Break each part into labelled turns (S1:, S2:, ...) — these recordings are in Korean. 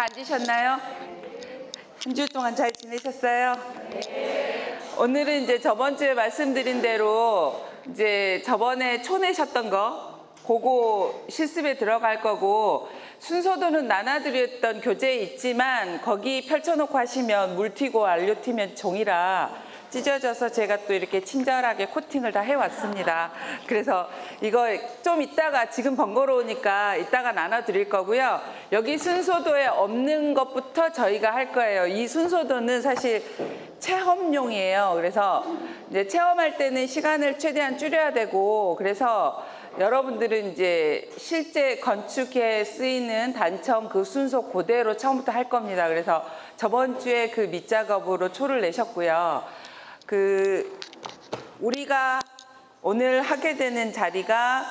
S1: 다 앉으셨나요? 한 주 동안 잘 지내셨어요? 오늘은 이제 저번 주에 말씀드린 대로 이제 저번에 초내셨던 거 그거 실습에 들어갈 거고, 순서도는 나눠드렸던 교재에 있지만 거기 펼쳐놓고 하시면 물 튀고 안료 튀면 종이라 찢어져서 제가 또 이렇게 친절하게 코팅을 다 해왔습니다. 그래서 이거 좀 이따가, 지금 번거로우니까 이따가 나눠드릴 거고요. 여기 순서도에 없는 것부터 저희가 할 거예요. 이 순서도는 사실 체험용이에요. 그래서 이제 체험할 때는 시간을 최대한 줄여야 되고, 그래서 여러분들은 이제 실제 건축에 쓰이는 단청 그 순서 그대로 처음부터 할 겁니다. 그래서 저번 주에 그 밑작업으로 초를 내셨고요. 우리가 오늘 하게 되는 자리가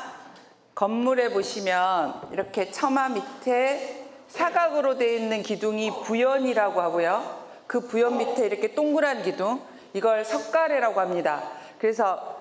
S1: 건물에 보시면 이렇게 처마 밑에 사각으로 되어 있는 기둥이 부연이라고 하고요. 그 부연 밑에 이렇게 동그란 기둥, 이걸 석가래라고 합니다. 그래서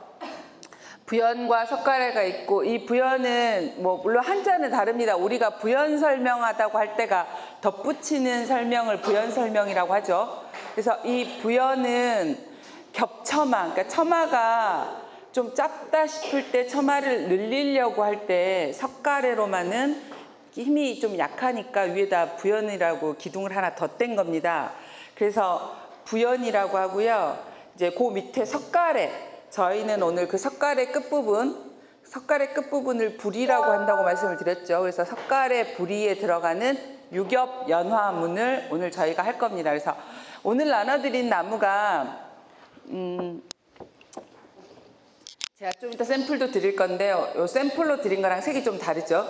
S1: 부연과 석가래가 있고, 이 부연은 뭐 물론 한자는 다릅니다. 우리가 부연 설명하다고 할 때가 덧붙이는 설명을 부연 설명이라고 하죠. 그래서 이 부연은 겹처마, 그러니까 처마가 좀 짧다 싶을 때 처마를 늘리려고 할 때 석가래로만은 힘이 좀 약하니까 위에다 부연이라고 기둥을 하나 덧댄 겁니다. 그래서 부연이라고 하고요. 이제 그 밑에 석가래, 저희는 오늘 그 석가래 끝부분을 부리라고 한다고 말씀을 드렸죠. 그래서 석가래 부리에 들어가는 유겹 연화문을 오늘 저희가 할 겁니다. 그래서 오늘 나눠드린 나무가 제가 좀 이따 샘플도 드릴 건데요. 요 샘플로 드린 거랑 색이 좀 다르죠.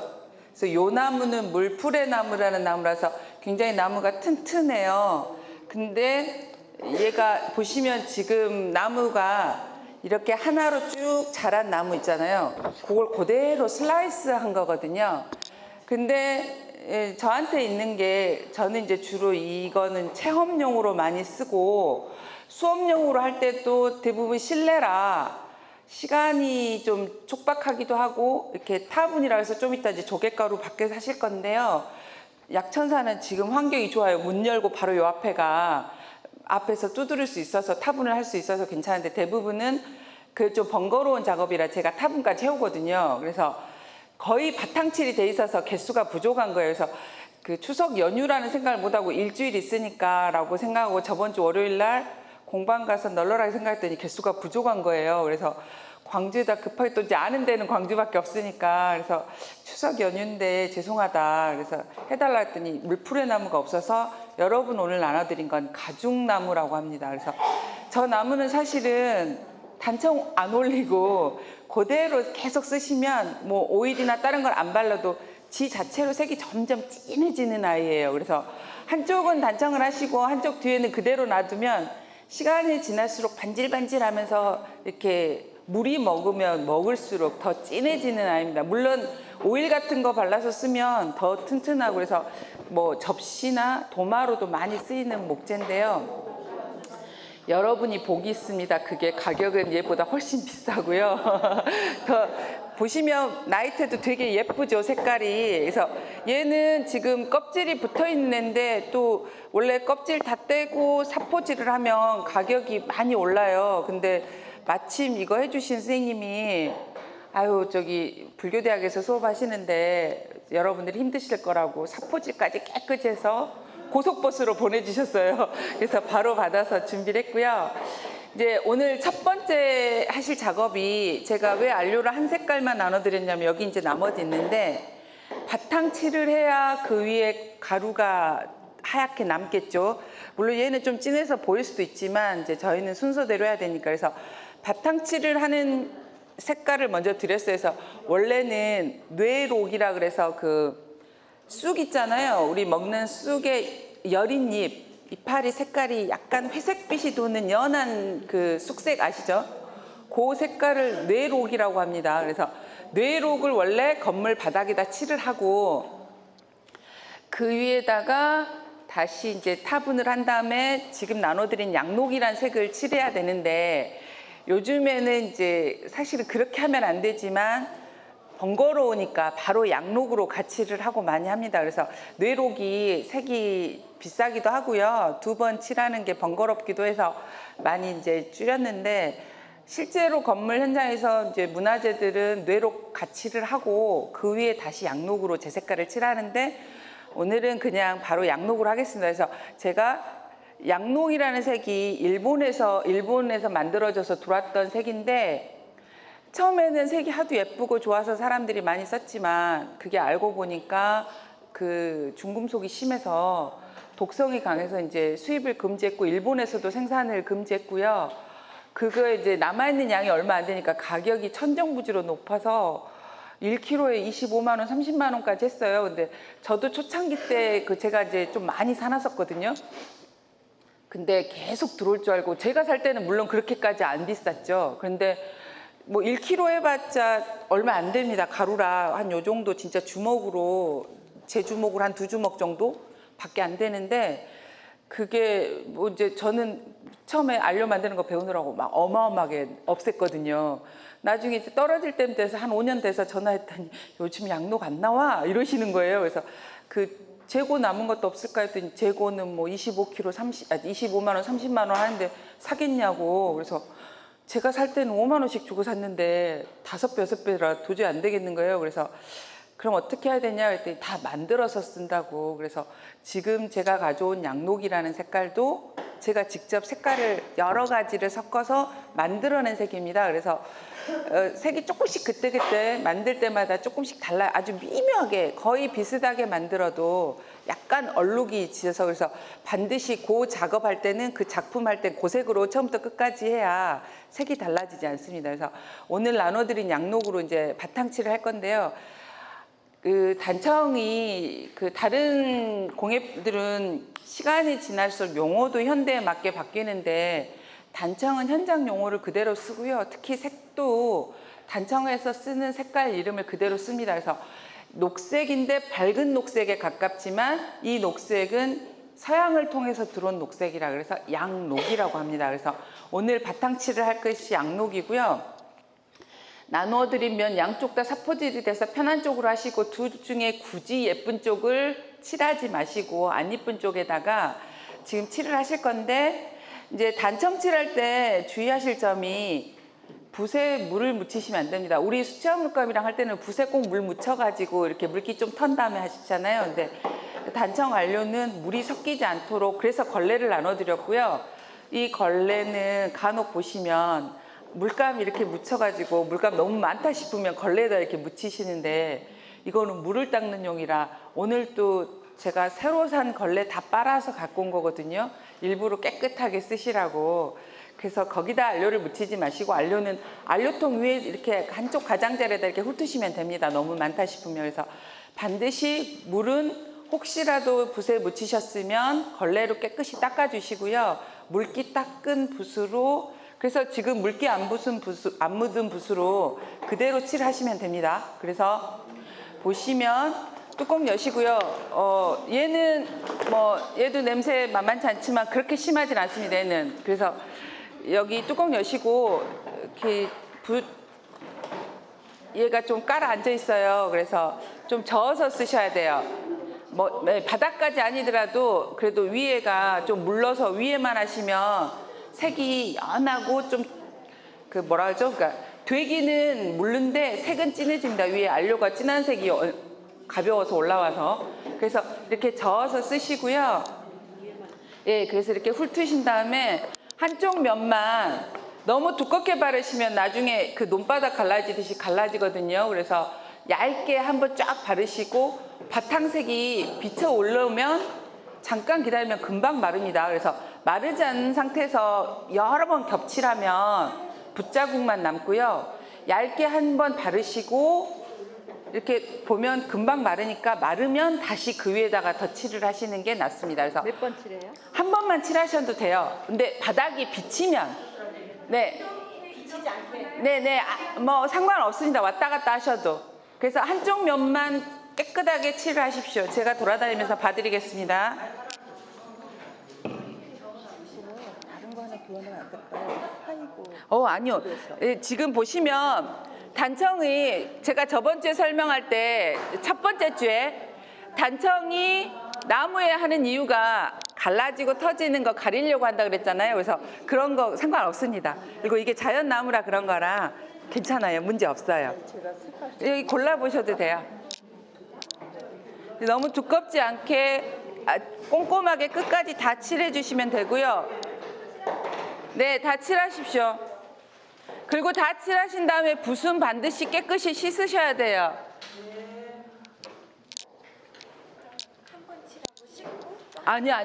S1: 그래서 요 나무는 물풀의 나무라는 나무라서 굉장히 나무가 튼튼해요. 근데 얘가 보시면 지금 나무가 이렇게 하나로 쭉 자란 나무 있잖아요. 그걸 그대로 슬라이스 한 거거든요. 근데 저한테 있는 게, 저는 이제 주로 이거는 체험용으로 많이 쓰고 수업용으로 할 때도 대부분 실내라 시간이 좀 촉박하기도 하고, 이렇게 타분이라 해서 좀 이따 이제 조개가루 밖에서 하실 건데요. 약천사는 지금 환경이 좋아요. 문 열고 바로 요 앞에서 두드릴 수 있어서 타분을 할 수 있어서 괜찮은데, 대부분은 그 좀 번거로운 작업이라 제가 타분까지 해오거든요. 그래서 거의 바탕칠이 돼 있어서 개수가 부족한 거예요. 그래서 그 추석 연휴라는 생각을 못하고 일주일 있으니까 라고 생각하고 저번 주 월요일 날 공방 가서 널널하게 생각했더니 개수가 부족한 거예요. 그래서 광주에다 급하게, 또 이제 아는 데는 광주밖에 없으니까, 그래서 추석 연휴인데 죄송하다 그래서 해달라 했더니 물풀의 나무가 없어서 여러분 오늘 나눠드린 건 가죽나무라고 합니다. 그래서 저 나무는 사실은 단청 안 올리고 그대로 계속 쓰시면 뭐 오일이나 다른 걸 안 발라도 지 자체로 색이 점점 진해지는 아이예요. 그래서 한쪽은 단청을 하시고 한쪽 뒤에는 그대로 놔두면 시간이 지날수록 반질반질하면서 이렇게 물이 먹으면 먹을수록 더 진해지는 아이입니다. 물론 오일 같은 거 발라서 쓰면 더 튼튼하고, 그래서 뭐 접시나 도마로도 많이 쓰이는 목재인데요. 여러분이 복이 있습니다. 그게 가격은 얘보다 훨씬 비싸고요. 더 보시면 나이테도 되게 예쁘죠, 색깔이. 그래서 얘는 지금 껍질이 붙어 있는 애인데, 또 원래 껍질 다 떼고 사포질을 하면 가격이 많이 올라요. 근데 마침 이거 해주신 선생님이 저기 불교대학에서 수업하시는데 여러분들이 힘드실 거라고 사포질까지 깨끗이 해서 고속버스로 보내주셨어요. 그래서 바로 받아서 준비를 했고요. 이제 오늘 첫 번째 하실 작업이, 제가 왜 안료를 한 색깔만 나눠드렸냐면, 여기 이제 나머지 있는데 바탕칠을 해야 그 위에 가루가 하얗게 남겠죠. 물론 얘는 좀 진해서 보일 수도 있지만 이제 저희는 순서대로 해야 되니까, 그래서 바탕칠을 하는 색깔을 먼저 드렸어요. 그래서 원래는 뇌록이라 그래서 그 쑥 있잖아요. 우리 먹는 쑥의 여린 이파리 색깔이 약간 회색빛이 도는 연한 그 쑥색 아시죠? 그 색깔을 뇌록이라고 합니다. 그래서 뇌록을 원래 건물 바닥에다 칠을 하고 그 위에다가 다시 이제 타분을 한 다음에 지금 나눠드린 양록이란 색을 칠해야 되는데, 요즘에는 이제 사실은 그렇게 하면 안 되지만 번거로우니까 바로 양록으로 가칠을 하고 많이 합니다. 그래서 뇌록이 색이 비싸기도 하고요. 2번 칠하는 게 번거롭기도 해서 많이 이제 줄였는데, 실제로 건물 현장에서 이제 문화재들은 뇌록 가칠을 하고 그 위에 다시 양록으로 재색깔을 칠하는데, 오늘은 그냥 바로 양록으로 하겠습니다. 그래서 제가 양록이라는 색이 일본에서 만들어져서 들어왔던 색인데, 처음에는 색이 하도 예쁘고 좋아서 사람들이 많이 썼지만 그게 알고 보니까 그 중금속이 심해서 독성이 강해서 이제 수입을 금지했고 일본에서도 생산을 금지했고요. 그거 이제 남아있는 양이 얼마 안 되니까 가격이 천정부지로 높아서 1kg에 25만 원, 30만 원까지 했어요. 근데 저도 초창기 때 그 제가 이제 좀 많이 사놨었거든요. 근데 계속 들어올 줄 알고, 제가 살 때는 물론 그렇게까지 안 비쌌죠. 그런데 뭐 1kg 해봤자 얼마 안 됩니다. 가루라 한 요 정도, 진짜 주먹으로, 제 주먹으로 한 2주먹 정도 밖에 안 되는데, 그게 뭐 이제 저는 처음에 알료 만드는 거 배우느라고 막 어마어마하게 없앴거든요. 나중에 이제 떨어질 때 돼서 한 5년 돼서 전화했더니 요즘 양록 안 나와 이러시는 거예요. 그래서 그 재고 남은 것도 없을까 했더니 재고는 뭐 25kg 25만 원, 30만 원 하는데 사겠냐고. 그래서 제가 살 때는 5만 원씩 주고 샀는데 5배, 6배라 도저히 안 되겠는 거예요. 그래서 그럼 어떻게 해야 되냐 했더니 다 만들어서 쓴다고. 그래서 지금 제가 가져온 양록이라는 색깔도 제가 직접 색깔을 여러 가지를 섞어서 만들어낸 색입니다. 그래서 색이 조금씩 그때그때 만들 때마다 조금씩 달라요. 아주 미묘하게 거의 비슷하게 만들어도 약간 얼룩이 지어서, 그래서 반드시 그 작업할 때는, 그 작품할 때 그 색으로 처음부터 끝까지 해야 색이 달라지지 않습니다. 그래서 오늘 나눠드린 양록으로 이제 바탕칠을 할 건데요. 그 단청이 그 다른 공예들은 시간이 지날수록 용어도 현대에 맞게 바뀌는데, 단청은 현장 용어를 그대로 쓰고요. 특히 색도 단청에서 쓰는 색깔 이름을 그대로 씁니다. 그래서 녹색인데 밝은 녹색에 가깝지만 이 녹색은 서양을 통해서 들어온 녹색이라 그래서 양록이라고 합니다. 그래서 오늘 바탕칠을 할 것이 양록이고요. 나누어 드리면 양쪽 다 사포질이 돼서 편한 쪽으로 하시고, 둘 중에 굳이 예쁜 쪽을 칠하지 마시고 안 예쁜 쪽에다가 지금 칠을 하실 건데, 이제 단청 칠할 때 주의하실 점이 붓에 물을 묻히시면 안 됩니다. 우리 수채화 물감이랑 할 때는 붓에 꼭 물 묻혀가지고 이렇게 물기 좀 턴 다음에 하시잖아요. 근데 단청 완료는 물이 섞이지 않도록, 그래서 걸레를 나눠드렸고요. 이 걸레는 간혹 보시면 물감 이렇게 묻혀가지고 물감 너무 많다 싶으면 걸레에다 이렇게 묻히시는데, 이거는 물을 닦는 용이라 오늘 또 제가 새로 산 걸레 다 빨아서 갖고 온 거거든요. 일부러 깨끗하게 쓰시라고. 그래서 거기다 안료를 묻히지 마시고, 안료는 안료통 위에 이렇게 한쪽 가장자리에다 이렇게 훑으시면 됩니다. 너무 많다 싶으면. 그래서 반드시 물은 혹시라도 붓에 묻히셨으면 걸레로 깨끗이 닦아주시고요. 물기 닦은 붓으로, 그래서 지금 물기 안 묻은 붓으로 그대로 칠하시면 됩니다. 그래서 보시면 뚜껑 여시고요. 얘는 얘도 냄새 만만치 않지만 그렇게 심하진 않습니다. 얘는. 그래서 여기 뚜껑 여시고 이렇게 얘가 좀 깔아앉아 있어요. 그래서 좀 저어서 쓰셔야 돼요. 바닥까지 아니더라도 그래도 위에가 좀 물러서 위에만 하시면 색이 연하고 좀 그 뭐라 하죠? 그러니까 되기는 물른데 색은 진해집니다. 위에 안료가 진한 색이 가벼워서 올라와서. 그래서 이렇게 저어서 쓰시고요. 예, 그래서 이렇게 훑으신 다음에 한쪽 면만 너무 두껍게 바르시면 나중에 그 논바닥 갈라지듯이 갈라지거든요. 그래서 얇게 한번 쫙 바르시고 바탕색이 비쳐 올라오면 잠깐 기다리면 금방 마릅니다. 그래서 마르지 않은 상태에서 여러 번 겹칠하면 붓자국만 남고요. 얇게 한번 바르시고 이렇게 보면 금방 마르니까, 마르면 다시 그 위에다가 더 칠을 하시는 게 낫습니다. 그래서
S2: 몇 번 칠해요?
S1: 한 번만 칠하셔도 돼요. 근데 바닥이 비치면, 네,
S2: 비치지 않게.
S1: 네네, 뭐 상관없습니다. 왔다 갔다 하셔도. 그래서 한쪽 면만 깨끗하게 칠을 하십시오. 제가 돌아다니면서 봐드리겠습니다.
S2: 다른 거 하나 교환하면 안 될까요? 파이고.
S1: 아니요. 예, 지금 보시면 단청이 제가 저번 주에 설명할 때 첫 번째 주에 단청이 나무에 하는 이유가 갈라지고 터지는 거 가리려고 한다 그랬잖아요. 그래서 그런 거 상관없습니다. 그리고 이게 자연 나무라 그런 거라 괜찮아요. 문제 없어요. 여기 골라보셔도 돼요. 너무 두껍지 않게 꼼꼼하게 끝까지 다 칠해 주시면 되고요. 네, 다 칠하십시오. 그리고 다 칠하신 다음에 붓은 반드시 깨끗이 씻으셔야 돼요. 아니요.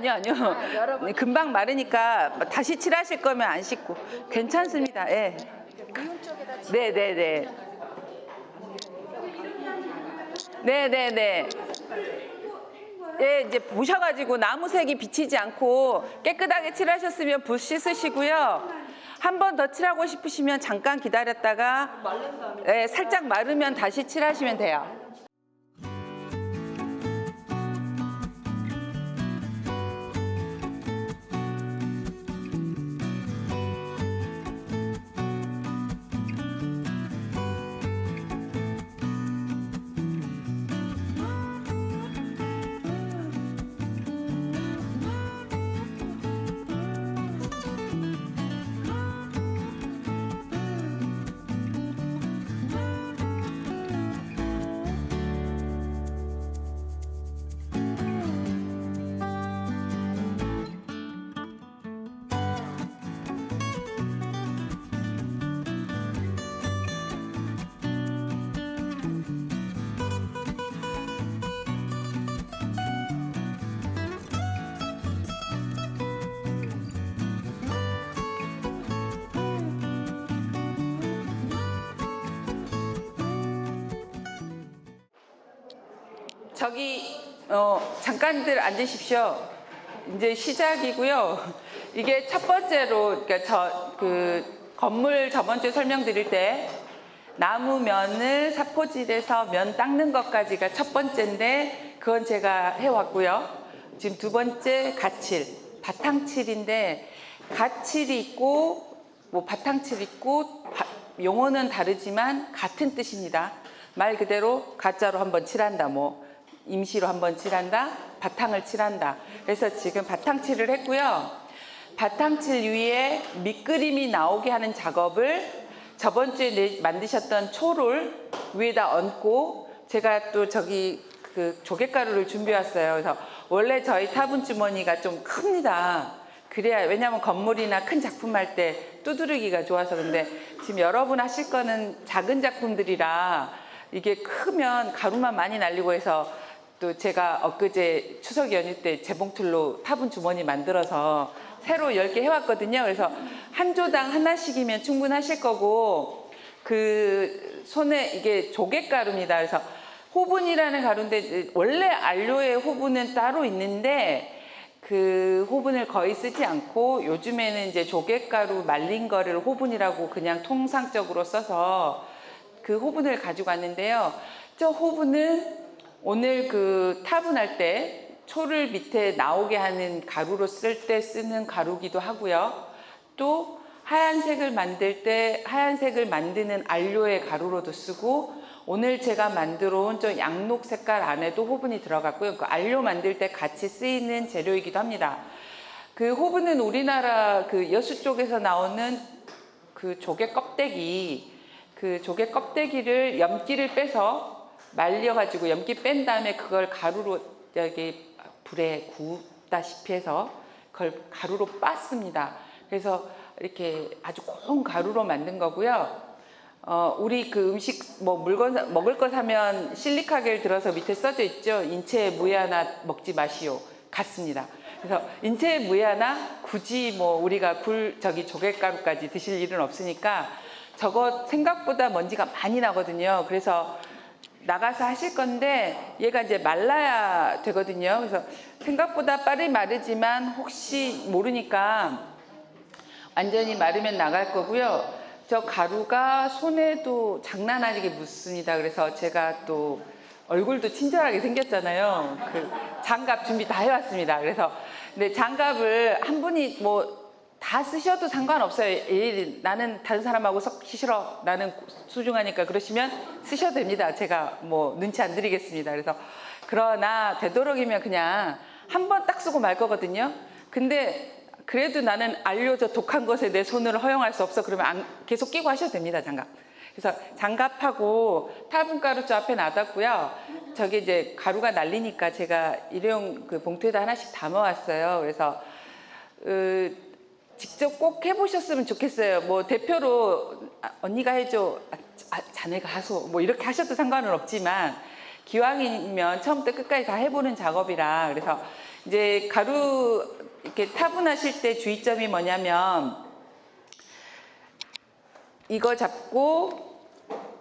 S1: 네, 금방 마르니까 다시 칠하실 거면 안 씻고 괜찮습니다. 예. 네네네. 네네네. 예, 이제 보셔가지고 나무색이 비치지 않고 깨끗하게 칠하셨으면 붓 씻으시고요. 한 번 더 칠하고 싶으시면 잠깐 기다렸다가 예, 살짝 마르면 다시 칠하시면 돼요. 저기 잠깐들 앉으십시오. 이제 시작이고요. 이게 첫 번째로 그러니까 건물 저번 주에 설명드릴 때 나무 면을 사포질해서 면 닦는 것까지가 첫 번째인데 그건 제가 해왔고요. 지금 두 번째 갓칠, 바탕칠인데 갓칠이 있고 뭐 바탕칠 있고 용어는 다르지만 같은 뜻입니다. 말 그대로 가짜로 한번 칠한다, 뭐 임시로 한번 칠한다, 바탕을 칠한다. 그래서 지금 바탕칠을 했고요. 바탕칠 위에 밑그림이 나오게 하는 작업을 저번 주에 만드셨던 초를 위에다 얹고 제가 또 저기 그 조개가루를 준비해 왔어요. 그래서 원래 저희 타분 주머니가 좀 큽니다. 그래야 왜냐하면 건물이나 큰 작품 할 때 두드리기가 좋아서. 근데 지금 여러분 하실 거는 작은 작품들이라 이게 크면 가루만 많이 날리고 해서 또 제가 엊그제 추석 연휴 때 재봉틀로 타분 주머니 만들어서 새로 10개 해왔거든요. 그래서 한 조당 하나씩이면 충분하실 거고 그 손에 이게 조개가루입니다. 그래서 호분이라는 가루인데 원래 안료의 호분은 따로 있는데 그 호분을 거의 쓰지 않고 요즘에는 이제 조개가루 말린 거를 호분이라고 그냥 통상적으로 써서 그 호분을 가지고 왔는데요. 저 호분은 오늘 그 타분할 때 초를 밑에 나오게 하는 가루로 쓸 때 쓰는 가루기도 하고요. 또 하얀색을 만들 때 하얀색을 만드는 안료의 가루로도 쓰고 오늘 제가 만들어 온 저 양록 색깔 안에도 호분이 들어갔고요. 그 안료 만들 때 같이 쓰이는 재료이기도 합니다. 그 호분은 우리나라 그 여수 쪽에서 나오는 그 조개 껍데기, 그 조개 껍데기를 염기를 빼서 말려가지고 염기 뺀 다음에 그걸 가루로 여기 불에 굽다시피 해서 그걸 가루로 빻습니다. 그래서 이렇게 아주 고운 가루로 만든 거고요. 우리 그 음식 뭐 물건 먹을 거 사면 실리카겔 들어서 밑에 써져 있죠. 인체에 무해하나 먹지 마시오. 같습니다. 그래서 인체에 무해하나 굳이 뭐 우리가 저기 조개가루까지 드실 일은 없으니까 저거 생각보다 먼지가 많이 나거든요. 그래서 나가서 하실 건데 얘가 이제 말라야 되거든요. 그래서 생각보다 빠르게 마르지만 혹시 모르니까 완전히 마르면 나갈 거고요. 저 가루가 손에도 장난 아니게 묻습니다. 그래서 제가 또 얼굴도 친절하게 생겼잖아요. 그 장갑 준비 다 해왔습니다. 그래서 근데 장갑을 한 분이 뭐 다 쓰셔도 상관없어요. 나는 다른 사람하고 섞기 싫어. 나는 소중하니까 그러시면 쓰셔도 됩니다. 제가 뭐 눈치 안 드리겠습니다. 그래서 그러나 되도록이면 그냥 한 번 딱 쓰고 말 거거든요. 근데 그래도 나는 알려져 독한 것에 내 손을 허용할 수 없어. 그러면 계속 끼고 하셔도 됩니다. 장갑. 그래서 장갑하고 타분가루 저 앞에 놔뒀고요. 저기 이제 가루가 날리니까 제가 일회용 그 봉투에다 하나씩 담아왔어요. 그래서 직접 꼭 해보셨으면 좋겠어요. 뭐 대표로 언니가 해줘, 자네가 하소, 뭐 이렇게 하셔도 상관은 없지만 기왕이면 처음부터 끝까지 다 해보는 작업이라. 그래서 이제 가루 이렇게 타분하실 때 주의점이 뭐냐면 이거 잡고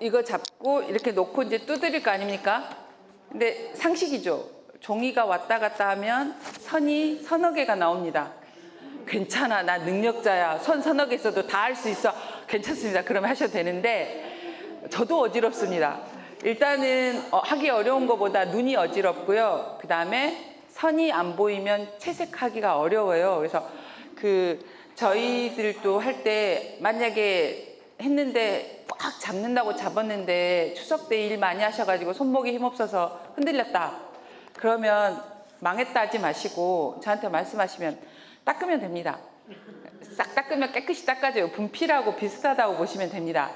S1: 이렇게 놓고 이제 두드릴 거 아닙니까? 근데 상식이죠. 종이가 왔다 갔다 하면 선이 서너 개가 나옵니다. 괜찮아, 나 능력자야. 선 서너 개 있어도 다 할 수 있어. 괜찮습니다. 그러면 하셔도 되는데 저도 어지럽습니다. 일단은 하기 어려운 것보다 눈이 어지럽고요. 그 다음에 선이 안 보이면 채색하기가 어려워요. 그래서 저희들도 할 때 만약에 했는데 꽉 잡는다고 잡았는데 추석 때 일 많이 하셔가지고 손목에 힘없어서 흔들렸다. 그러면 망했다 하지 마시고 저한테 말씀하시면 닦으면 됩니다. 싹 닦으면 깨끗이 닦아져요. 분필하고 비슷하다고 보시면 됩니다.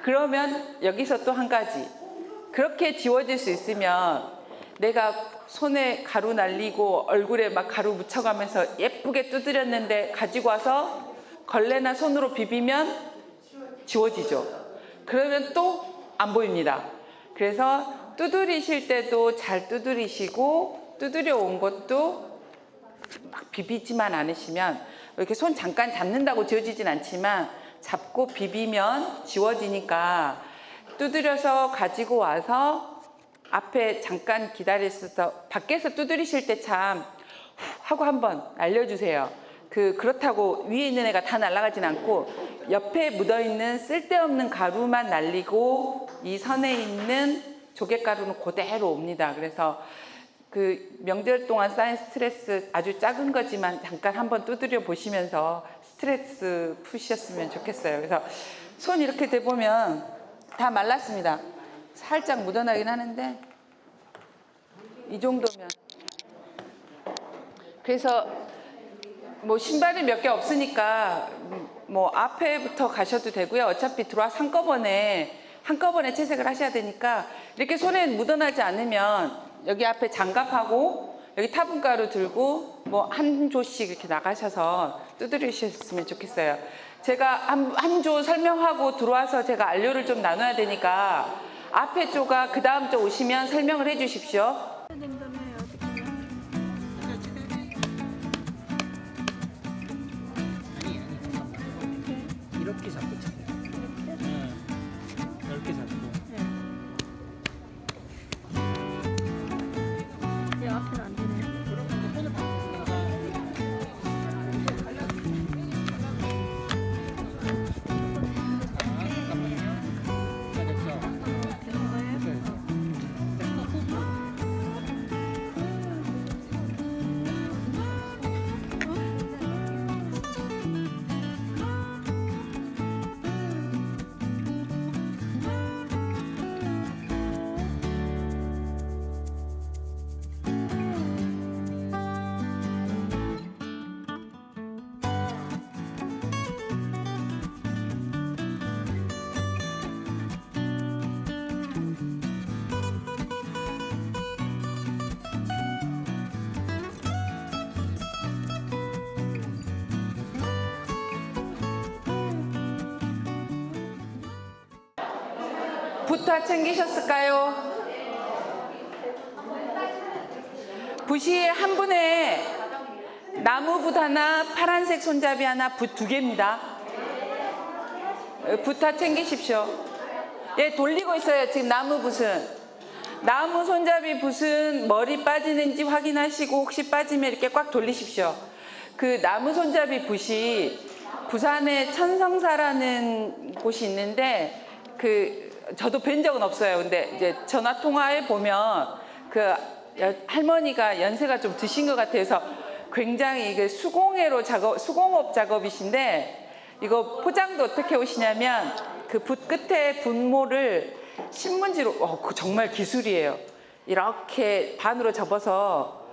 S1: 그러면 여기서 또 한 가지. 그렇게 지워질 수 있으면 내가 손에 가루 날리고 얼굴에 막 가루 묻혀가면서 예쁘게 두드렸는데 가지고 와서 걸레나 손으로 비비면 지워지죠. 그러면 또 안 보입니다. 그래서 두드리실 때도 잘 두드리시고 두드려 온 것도 막 비비지만 않으시면 이렇게 손 잠깐 잡는다고 지워지진 않지만 잡고 비비면 지워지니까 두드려서 가지고 와서 앞에 잠깐 기다리셔서 밖에서 두드리실 때 참 하고 한번 알려주세요. 그렇다고 위에 있는 애가 다 날아가진 않고 옆에 묻어있는 쓸데없는 가루만 날리고 이 선에 있는 조개가루는 그대로 옵니다. 그래서 명절 동안 쌓인 스트레스 아주 작은 거지만 잠깐 한번 두드려 보시면서 스트레스 푸셨으면 좋겠어요. 그래서 손 이렇게 대보면 다 말랐습니다. 살짝 묻어나긴 하는데 이 정도면. 그래서 뭐 신발이 몇 개 없으니까 뭐 앞에부터 가셔도 되고요. 어차피 들어와서 한꺼번에 채색을 하셔야 되니까 이렇게 손에 묻어나지 않으면 여기 앞에 장갑하고 여기 타분가루 들고 뭐 한 조씩 이렇게 나가셔서 두드리셨으면 좋겠어요. 제가 한 조 설명하고 들어와서 제가 안료를 좀 나눠야 되니까 앞에 조가 그 다음 조 오시면 설명을 해 주십시오.
S2: 이렇게 잡고 쳐요. 이렇게 잡고.
S3: 내 앞에는 안 되네.
S1: 붓 다 챙기셨을까요? 붓이 한 분에 나무붓 하나, 파란색 손잡이 하나, 붓 2개입니다. 붓 다 챙기십시오. 예, 돌리고 있어요. 지금 나무붓은. 나무 손잡이 붓은 머리 빠지는지 확인하시고 혹시 빠지면 이렇게 꽉 돌리십시오. 그 나무 손잡이 붓이 부산에 천성사라는 곳이 있는데 저도 뵌 적은 없어요. 근데 이제 전화 통화해 보면 할머니가 연세가 좀 드신 것 같아서 굉장히 이게 수공업 작업이신데 이거 포장도 어떻게 오시냐면 그 붓 끝에 분모를 신문지로 그 정말 기술이에요. 이렇게 반으로 접어서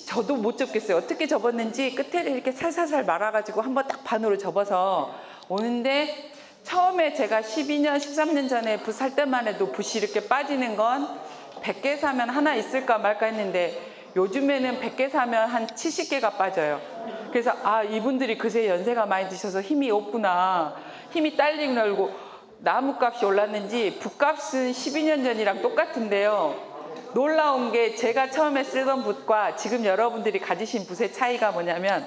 S1: 저도 못 접겠어요. 어떻게 접었는지 끝에 이렇게 살살살 말아가지고 한번 딱 반으로 접어서 오는데 처음에 제가 12년, 13년 전에 붓 살 때만 해도 붓이 이렇게 빠지는 건 100개 사면 하나 있을까 말까 했는데 요즘에는 100개 사면 한 70개가 빠져요. 그래서 이분들이 그새 연세가 많이 드셔서 힘이 없구나. 힘이 딸리고 날고 나무값이 올랐는지 붓값은 12년 전이랑 똑같은데요. 놀라운 게 제가 처음에 쓰던 붓과 지금 여러분들이 가지신 붓의 차이가 뭐냐면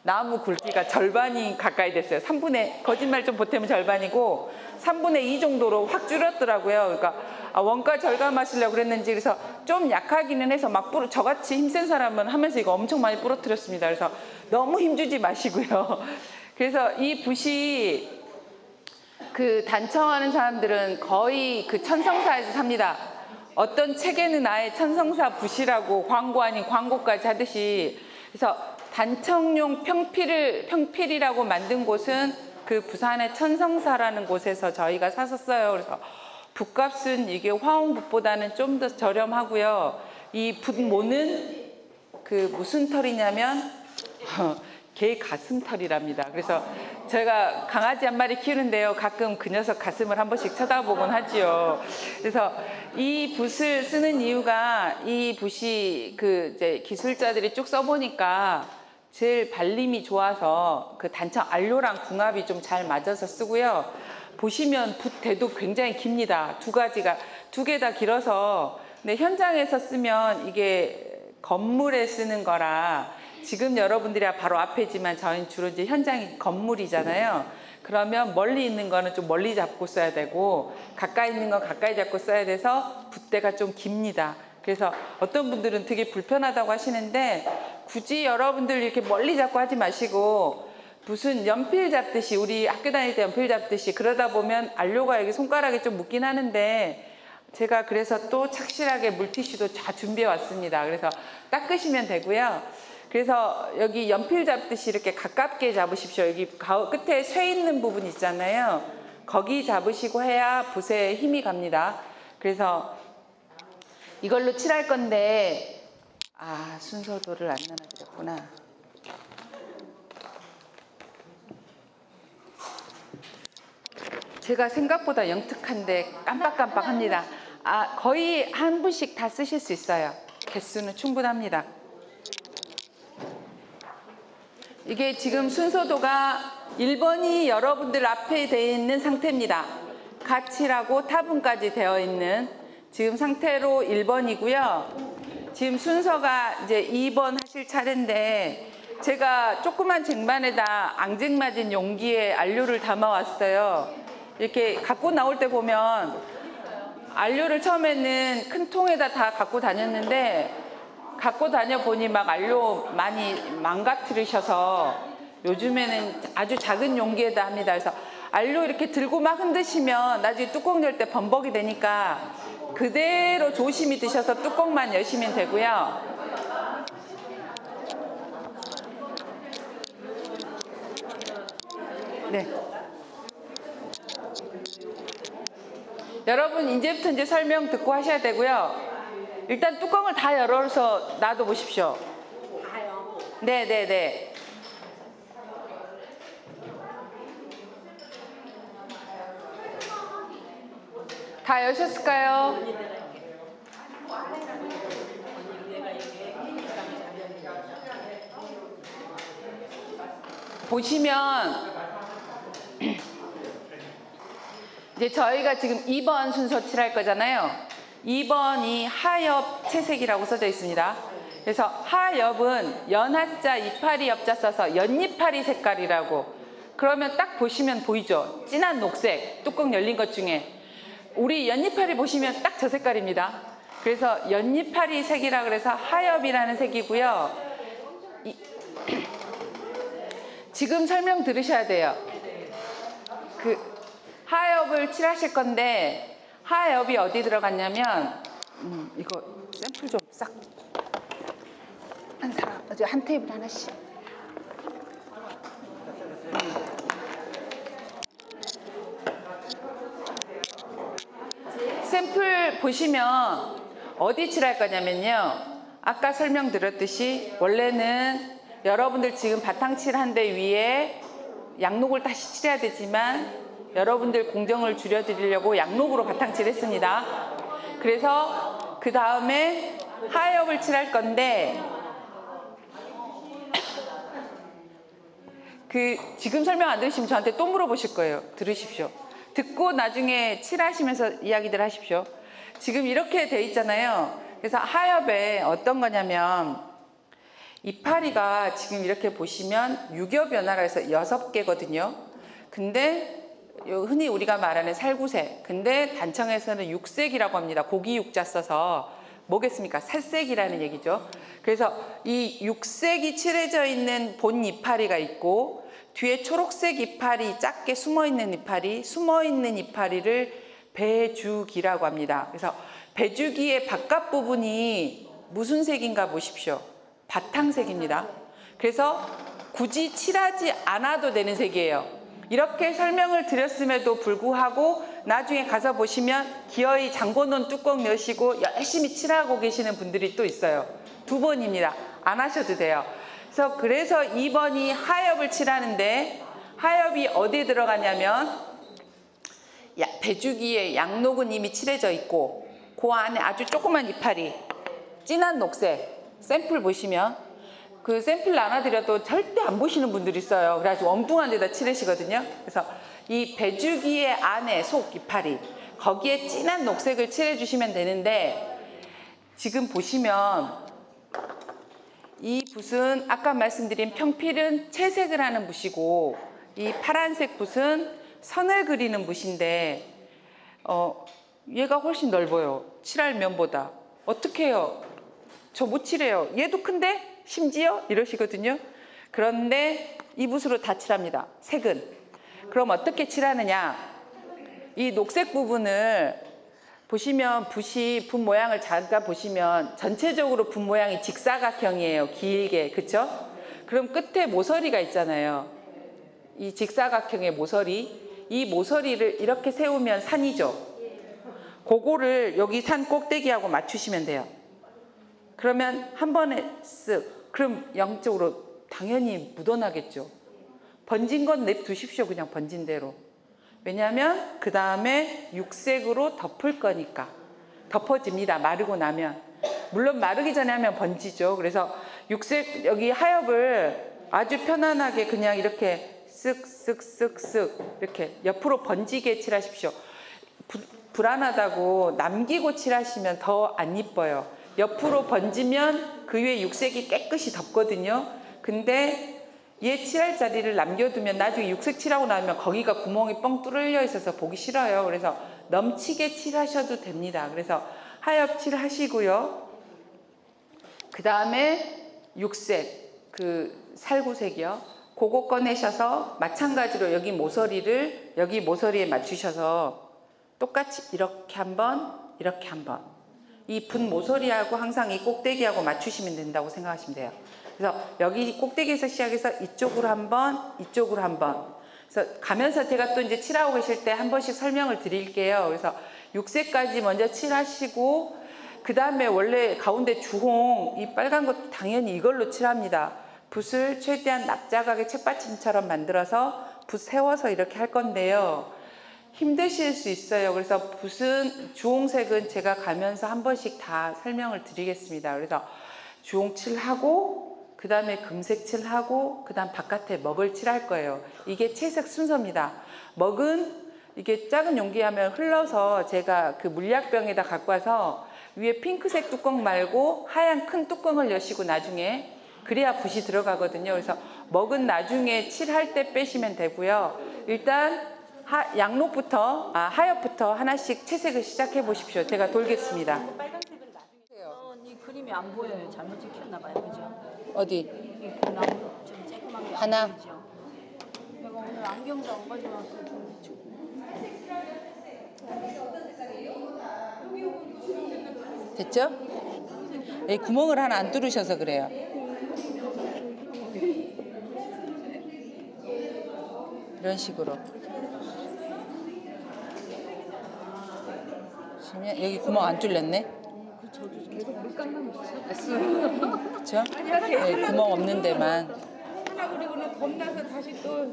S1: 나무 굵기가 절반이 가까이 됐어요. 3분의, 거짓말 좀 보태면 절반이고 3분의 2 정도로 확 줄었더라고요. 그러니까 원가 절감하시려고 그랬는지 그래서 좀 약하기는 해서 막 저같이 힘센 사람은 하면서 이거 엄청 많이 부러뜨렸습니다. 그래서 너무 힘주지 마시고요. 그래서 이 붓이 그 단청하는 사람들은 거의 그 천성사에서 삽니다. 어떤 책에는 아예 천성사 붓이라고 광고 아닌 광고까지 하듯이. 그래서 단청용 평필이라고 만든 곳은 그 부산의 천성사라는 곳에서 저희가 샀었어요. 그래서 붓값은 이게 화홍붓보다는 좀 더 저렴하고요. 이 붓모는 그 무슨 털이냐면 개 가슴털이랍니다. 그래서 제가 강아지 한 마리 키우는데요. 가끔 그 녀석 가슴을 한 번씩 쳐다보곤 하지요. 그래서 이 붓을 쓰는 이유가 이 붓이 그 이제 기술자들이 쭉 써보니까 제일 발림이 좋아서 그 단청 안료랑 궁합이 좀 잘 맞아서 쓰고요. 보시면 붓 대도 굉장히 깁니다. 두 개 다 길어서. 근데 현장에서 쓰면 이게 건물에 쓰는 거라 지금 여러분들이 바로 앞에지만 저희는 주로 이제 현장이 건물이잖아요. 그러면 멀리 있는 거는 좀 멀리 잡고 써야 되고 가까이 있는 건 가까이 잡고 써야 돼서 붓대가 좀 깁니다. 그래서 어떤 분들은 되게 불편하다고 하시는데 굳이 여러분들 이렇게 멀리 잡고 하지 마시고 무슨 연필 잡듯이 우리 학교 다닐 때 연필 잡듯이 그러다 보면 안료가 여기 손가락에 좀 묻긴 하는데 제가 그래서 또 착실하게 물티슈도 다 준비해 왔습니다. 그래서 닦으시면 되고요. 그래서 여기 연필 잡듯이 이렇게 가깝게 잡으십시오. 여기 끝에 쇠 있는 부분 있잖아요. 거기 잡으시고 해야 붓에 힘이 갑니다. 그래서 이걸로 칠할 건데 순서도를 안 나눠드렸구나. 제가 생각보다 영특한데 깜빡깜빡합니다. 거의 한 분씩 다 쓰실 수 있어요. 개수는 충분합니다. 이게 지금 순서도가 1번이 여러분들 앞에 되어 있는 상태입니다. 가칠하고 타분까지 되어 있는 지금 상태로 1번이고요. 지금 순서가 이제 2번 하실 차례인데 제가 조그만 쟁반에다 앙증맞은 용기에 안료를 담아왔어요. 이렇게 갖고 나올 때 보면 안료를 처음에는 큰 통에다 다 갖고 다녔는데 갖고 다녀보니 막 안료 많이 망가뜨리셔서 요즘에는 아주 작은 용기에다 합니다. 그래서 안료 이렇게 들고 막 흔드시면 나중에 뚜껑 열 때 범벅이 되니까 그대로 조심히 드셔서 뚜껑만 여시면 되고요. 네. 여러분 이제부터 이제 설명 듣고 하셔야 되고요. 일단 뚜껑을 다 열어서 놔둬 보십시오. 네네네. 다 여셨을까요? 보시면 이제 저희가 지금 2번 순서 칠할 거잖아요. 2번이 하엽 채색이라고 써져 있습니다. 그래서 하엽은 연하자 이파리 엽자 써서 연이파리 색깔이라고. 그러면 딱 보시면 보이죠? 진한 녹색 뚜껑 열린 것 중에 우리 연이파리 보시면 딱 저 색깔입니다. 그래서 연이파리 색이라 그래서 하엽이라는 색이고요. 지금 설명 들으셔야 돼요. 그 하엽을 칠하실 건데 하엽이 어디 들어갔냐면 이거 샘플 좀 싹 한 테이블 하나씩. 샘플 보시면 어디 칠할 거냐면요. 아까 설명드렸듯이 원래는 여러분들 지금 바탕칠 한 대 위에 양록을 다시 칠해야 되지만 여러분들 공정을 줄여드리려고 양록으로 바탕칠 했습니다. 그래서 그 다음에 하엽을 칠할 건데 지금 설명 안 들으시면 저한테 또 물어보실 거예요. 들으십시오. 듣고 나중에 칠하시면서 이야기들 하십시오. 지금 이렇게 돼 있잖아요. 그래서 하엽에 어떤 거냐면 이파리가 지금 이렇게 보시면 유교 변화라 해서 6개거든요. 근데 흔히 우리가 말하는 살구색, 근데 단청에서는 육색이라고 합니다. 고기 육자 써서 뭐겠습니까? 살색이라는 얘기죠. 그래서 이 육색이 칠해져 있는 본 이파리가 있고 뒤에 초록색 이파리, 작게 숨어있는 이파리를 배주기라고 합니다. 그래서 배주기의 바깥 부분이 무슨 색인가 보십시오. 바탕색입니다. 그래서 굳이 칠하지 않아도 되는 색이에요. 이렇게 설명을 드렸음에도 불구하고 나중에 가서 보시면 기어이 잠궈놓은 뚜껑 여시고 열심히 칠하고 계시는 분들이 또 있어요. 2번입니다. 안 하셔도 돼요. 그래서 2번이 하엽을 칠하는데 하엽이 어디에 들어가냐면 배주기에 양록은 이미 칠해져 있고 그 안에 아주 조그만 이파리 진한 녹색 샘플 보시면 그 샘플 나눠드려도 절대 안 보시는 분들이 있어요. 그래가지고 엉뚱한 데다 칠하시거든요. 그래서 이 배주기의 안에 속 이파리 거기에 진한 녹색을 칠해 주시면 되는데 지금 보시면 이 붓은 아까 말씀드린 평필은 채색을 하는 붓이고 이 파란색 붓은 선을 그리는 붓인데 얘가 훨씬 넓어요. 칠할 면보다. 어떻게 해요? 저 못 칠해요. 얘도 큰데? 심지어? 이러시거든요. 그런데 이 붓으로 다 칠합니다. 색은. 그럼 어떻게 칠하느냐? 이 녹색 부분을 보시면 붓 모양을 잠깐 보시면 전체적으로 붓 모양이 직사각형이에요. 길게. 그쵸? 그럼 끝에 모서리가 있잖아요. 이 직사각형의 모서리. 이 모서리를 이렇게 세우면 산이죠. 그거를 여기 산 꼭대기하고 맞추시면 돼요. 그러면 한 번에 쓱. 그럼 양쪽으로 당연히 묻어나겠죠. 번진 건 냅두십시오. 그냥 번진 대로. 왜냐하면 그 다음에 육색으로 덮을 거니까. 덮어집니다. 마르고 나면. 물론 마르기 전에 하면 번지죠. 그래서 육색 여기 하엽을 아주 편안하게 그냥 이렇게 쓱쓱쓱쓱 이렇게 옆으로 번지게 칠하십시오. 불안하다고 남기고 칠하시면 더 안 이뻐요. 옆으로 번지면 그 위에 육색이 깨끗이 덮거든요. 근데 얘 칠할 자리를 남겨두면 나중에 육색 칠하고 나면 거기가 구멍이 뻥 뚫려 있어서 보기 싫어요. 그래서 넘치게 칠하셔도 됩니다. 그래서 하엽 칠하시고요. 그 다음에 육색, 그 살구색이요. 그거 꺼내셔서 마찬가지로 여기 모서리에 맞추셔서 똑같이 이렇게 한번, 이렇게 한번. 이 붓 모서리하고 항상 이 꼭대기하고 맞추시면 된다고 생각하시면 돼요. 그래서 여기 꼭대기에서 시작해서 이쪽으로 한번, 이쪽으로 한번. 그래서 가면서 제가 또 이제 칠하고 계실 때 한 번씩 설명을 드릴게요. 그래서 육색까지 먼저 칠하시고 그 다음에 원래 가운데 주홍 이 빨간 것도 당연히 이걸로 칠합니다. 붓을 최대한 납작하게 책받침처럼 만들어서 붓 세워서 이렇게 할 건데요. 힘드실 수 있어요. 그래서 붓은 주홍색은 제가 가면서 한 번씩 다 설명을 드리겠습니다. 그래서 주홍 칠하고 그 다음에 금색 칠하고 그 다음 바깥에 먹을 칠할 거예요. 이게 채색 순서입니다. 먹은 이게 작은 용기 하면 흘러서 제가 그 물약병에다 갖고 와서 위에 핑크색 뚜껑 말고 하얀 큰 뚜껑을 여시고 나중에 그래야 붓이 들어가거든요. 그래서 먹은 나중에 칠할 때 빼시면 되고요. 일단 양록부터 하엽부터 하나씩 채색을 시작해 보십시오. 제가 돌겠습니다.
S2: 빨간색은 나중에. 이 그림이 안 보여요. 잘못 찍혔나 봐요. 그죠?
S1: 어디?
S2: 이 나무 좀 쬐끄만 게
S1: 하나.
S2: 안 보이죠? 내가 오늘 안경도 안 가져와서 좀
S1: 됐죠? 이 구멍을 하나 안 뚫으셔서 그래요. 이런 식으로. 보시면 여기 구멍 안 뚫렸네.
S2: 저도 계속 물감만 있어요.
S1: 그렇죠? 네, 구멍 없는 데만.
S3: 하나 그리고는 겁나서 다시 또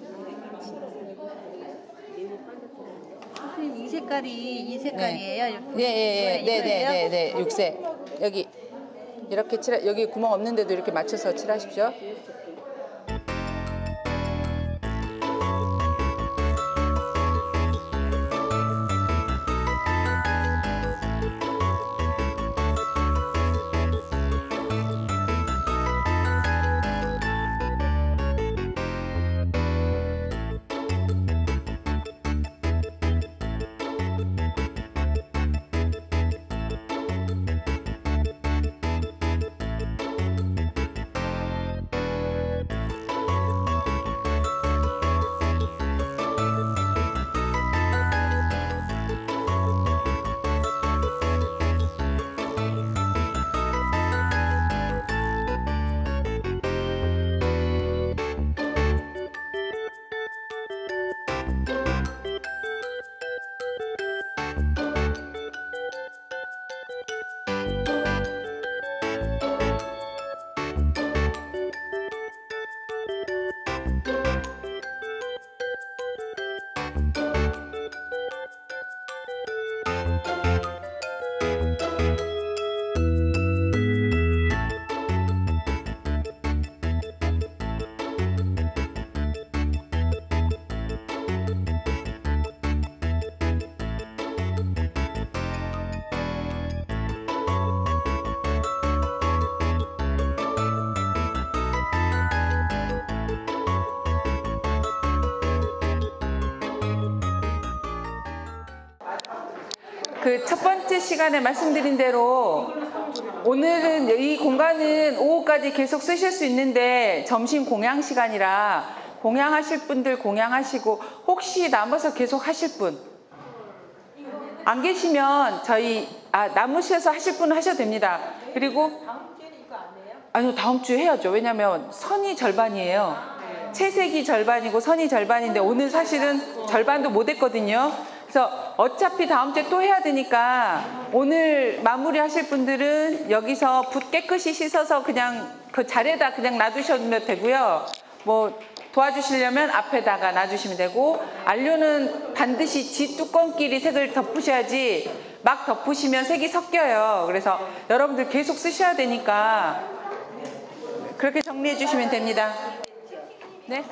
S2: 선생님 이 색깔이에요?
S1: 네. 육색. 여기 이렇게 여기 구멍 없는 데도 이렇게 맞춰서 칠하십시오. 그 첫 번째 시간에 말씀드린 대로 오늘은 이 공간은 오후까지 계속 쓰실 수 있는데 점심 공양 시간이라 공양하실 분들 공양하시고 혹시 남아서 계속 하실 분 안 계시면 저희 남으셔서 하실 분은 하셔도 됩니다. 그리고
S3: 다음 주에는 이거 안 해요?
S1: 아니요, 다음 주에 해야죠. 왜냐면 선이 절반이에요. 채색이 절반이고 선이 절반인데 오늘 사실은 절반도 못 했거든요. 그래서 어차피 다음 주에 또 해야 되니까 오늘 마무리 하실 분들은 여기서 붓 깨끗이 씻어서 그냥 그 자리에다 그냥 놔두셔도 되고요. 뭐 도와주시려면 앞에다가 놔주시면 되고, 안료는 반드시 지 뚜껑끼리 색을 덮으셔야지 막 덮으시면 색이 섞여요. 그래서 여러분들 계속 쓰셔야 되니까 그렇게 정리해 주시면 됩니다. 네?